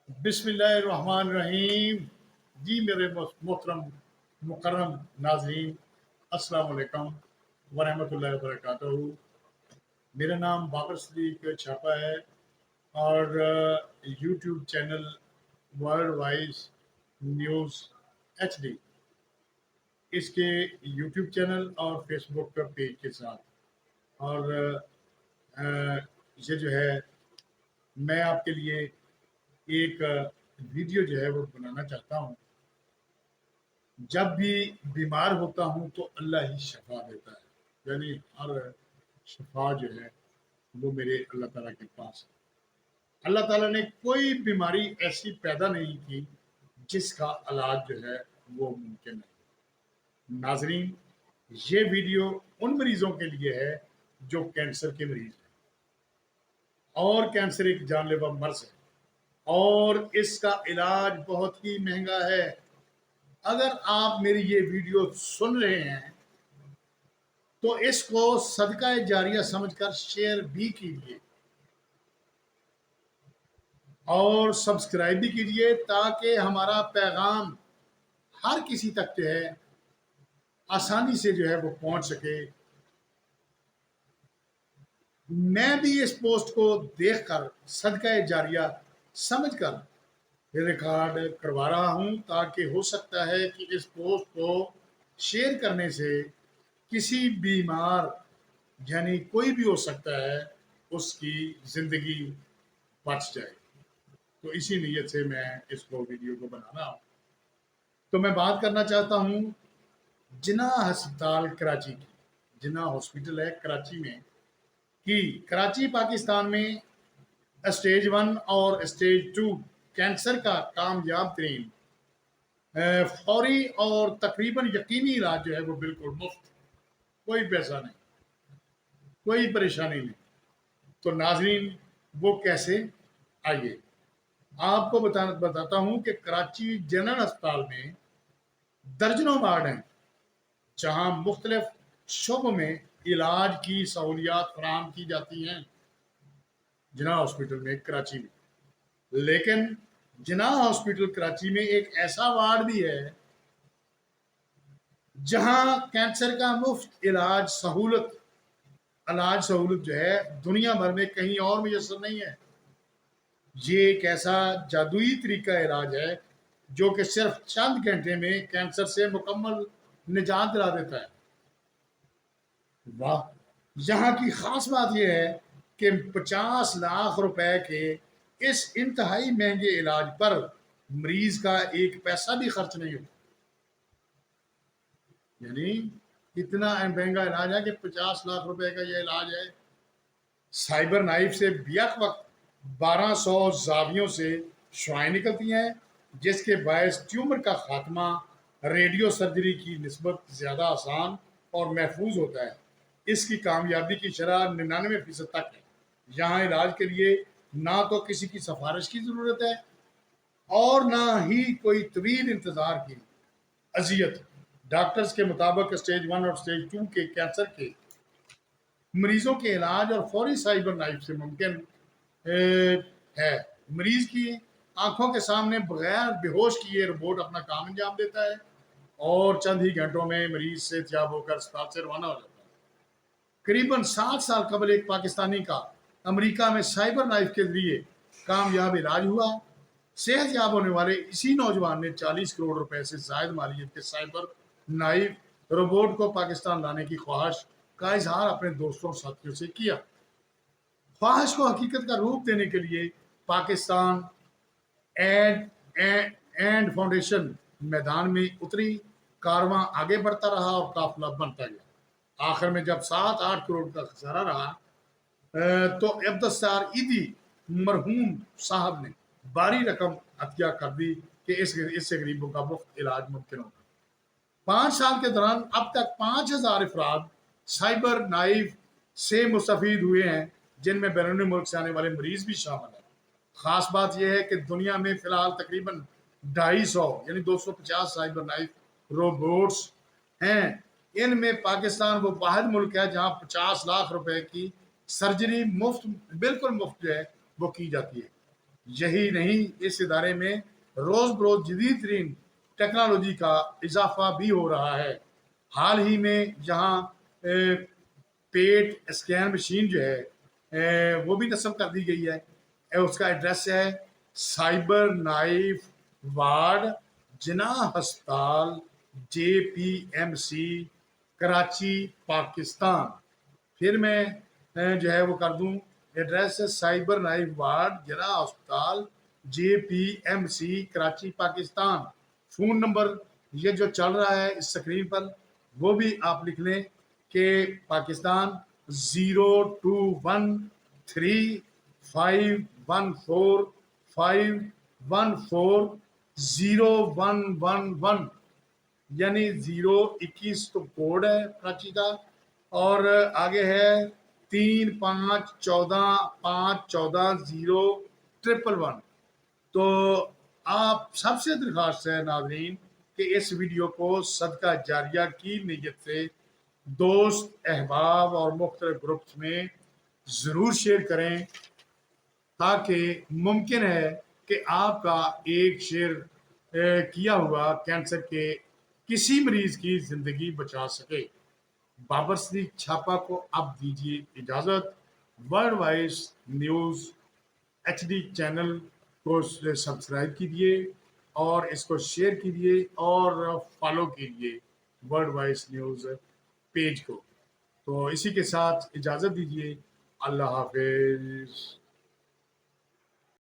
بسم اللہ الرحمن الرحیم۔ جی میرے محترم مکرم ناظرین، السلام علیکم ورحمۃ اللہ وبرکاتہ۔ میرا نام باقر صدیق چھاپا ہے اور YouTube channel world wise news HD، اس کے یوٹیوب چینل اور فیس بک کا پیج کے ساتھ، اور یہ جو ہے میں آپ کے لیے ایک ویڈیو جو ہے وہ بنانا چاہتا ہوں۔ جب بھی بیمار ہوتا ہوں تو اللہ ہی شفا دیتا ہے، یعنی ہر شفا جو ہے وہ میرے اللہ تعالیٰ کے پاس ہے۔ اللہ تعالیٰ نے کوئی بیماری ایسی پیدا نہیں کی جس کا علاج جو ہے وہ ممکن نہیں۔ ناظرین، یہ ویڈیو ان مریضوں کے لیے ہے جو کینسر کے مریض ہیں، اور کینسر ایک جان لیوا مرض ہے اور اس کا علاج بہت ہی مہنگا ہے۔ اگر آپ میری یہ ویڈیو سن رہے ہیں تو اس کو صدقہ جاریہ سمجھ کر شیئر بھی کیجیے اور سبسکرائب بھی کیجیے، تاکہ ہمارا پیغام ہر کسی تک جو ہے آسانی سے جو ہے وہ پہنچ سکے۔ میں بھی اس پوسٹ کو دیکھ کر صدقہ جاریہ سمجھ کر ریکارڈ کروا رہا ہوں، تاکہ ہو سکتا ہے کہ اس پوسٹ کو شیئر کرنے سے کسی بیمار، یعنی کوئی بھی ہو سکتا ہے، اس کی زندگی بچ جائے۔ تو اسی نیت سے میں اس کو ویڈیو کو بنانا ہوں۔ تو میں بات کرنا چاہتا ہوں جناح ہسپتال کراچی کی۔ جناح ہاسپٹل ہے کراچی میں کی۔ کراچی پاکستان میں اسٹیج 1 اور اسٹیج 2 کینسر کا کامیاب ترین فوری اور تقریباً یقینی علاج جو ہے وہ بالکل مفت، کوئی پیسہ نہیں، کوئی پریشانی نہیں۔ تو ناظرین، وہ کیسے؟ آئیے آپ کو بتاتا ہوں کہ کراچی جنرل ہسپتال میں درجنوں وارڈ ہیں جہاں مختلف شعبوں میں علاج کی سہولیات فراہم کی جاتی ہیں جناح ہاسپٹل میں کراچی میں۔ لیکن جناح ہاسپٹل کراچی میں ایک ایسا وارڈ بھی ہے جہاں کینسر کا مفت علاج سہولت جو ہے دنیا بھر میں کہیں اور میسر نہیں ہے۔ یہ ایک ایسا جادوئی طریقہ علاج ہے جو کہ صرف چند گھنٹے میں کینسر سے مکمل نجات دلا دیتا ہے۔ واہ! یہاں کی خاص بات یہ ہے کہ 50 لاکھ روپے کے اس انتہائی مہنگے علاج پر مریض کا ایک پیسہ بھی خرچ نہیں ہوتا۔ یعنی اتنا مہنگا علاج ہے کہ 50 لاکھ روپے کا یہ علاج ہے۔ سائبر نائف سے بیک وقت 1200 زاویوں سے شعاعیں نکلتی ہیں، جس کے باعث ٹیومر کا خاتمہ ریڈیو سرجری کی نسبت زیادہ آسان اور محفوظ ہوتا ہے۔ اس کی کامیابی کی شرح 99% تک ہے۔ یہاں علاج کے لیے نہ تو کسی کی سفارش کی ضرورت ہے اور نہ ہی کوئی طویل انتظار کی اذیت۔ ڈاکٹرز کے مطابق اسٹیج 1 اور اسٹیج 2 کے کینسر کے مریضوں کے علاج اور فوری سائبر نائف سے ممکن ہے۔ مریض کی آنکھوں کے سامنے بغیر بے ہوش کیے روبوٹ اپنا کام انجام دیتا ہے اور چند ہی گھنٹوں میں مریض صحت یاب ہو کر اسپتال سے روانہ ہو جاتا ہے۔ قریباً 7 سال قبل ایک پاکستانی کا امریکہ میں سائبر نائف کے ذریعے کامیاب علاج ہوا۔ صحت یاب ہونے والے اسی نوجوان نے 40 کروڑ روپے سے زائد مالیت کے سائبر نائف روبوٹ کو پاکستان لانے کی خواہش کا اظہار اپنے دوستوں اور ساتھیوں سے کیا۔ خواہش کو حقیقت کا روپ دینے کے لیے پاکستان اینڈ فاؤنڈیشن میدان میں اتری، کارواں آگے بڑھتا رہا اور قافلہ بنتا گیا۔ آخر میں جب 7-8 کروڑ کا خسارہ رہا تو عبدالستار ایدھی مرحوم صاحب نے باری رقم عطیہ کر دی کہ اس سے غریبوں کا مفت علاج ممکن ہوگا۔ 5 سال کے دوران اب تک 5000 افراد سائبر نائف سے مستفید ہوئے ہیں، جن میں بیرون ملک سے آنے والے مریض بھی شامل ہیں۔ خاص بات یہ ہے کہ دنیا میں فی الحال تقریباً 250 یعنی 250 سائبر نائف روبوٹس ہیں۔ ان میں پاکستان وہ واحد ملک ہے جہاں 50 لاکھ روپے کی سرجری بالکل مفت جو ہے وہ کی جاتی ہے۔ یہی نہیں، اس ادارے میں روز بروز جدید ترین ٹیکنالوجی کا اضافہ بھی ہو رہا ہے۔ حال ہی میں جہاں پیٹ اسکین مشین جو ہے وہ بھی نصب کر دی گئی ہے۔ اس کا ایڈریس ہے سائبر نائف وارڈ، جناح ہسپتال، J P M C, Karachi, Pakistan. پھر میں جو ہے وہ کر دوں، ایڈریس ہے سائبر نائف وارڈ، جناح ہسپتال، J P M C, Karachi, Pakistan. Phone number یہ جو چل رہا ہے اس سکرین پر وہ بھی آپ لکھ لیں کہ پاکستان 02135145140111، یعنی 021 تو کوڈ ہے کراچی کا، اور آگے ہے 3514514011۔ تو آپ سب سے درخواست ہے ناظرین کہ اس ویڈیو کو صدقہ جاریہ کی نیت سے دوست، احباب اور مختلف گروپس میں ضرور شیئر کریں، تاکہ ممکن ہے کہ آپ کا ایک شیئر کیا ہوا کینسر کے کسی مریض کی زندگی بچا سکے۔ بابر صدیق چھاپا کو اب دیجیے اجازت۔ World wise news HD channel کو سبسکرائب کیجیے اور اس کو شیئر کیجیے اور فالو کیجیے ورلڈ وائز نیوز پیج کو۔ تو اسی کے ساتھ اجازت دیجیے، اللہ حافظ۔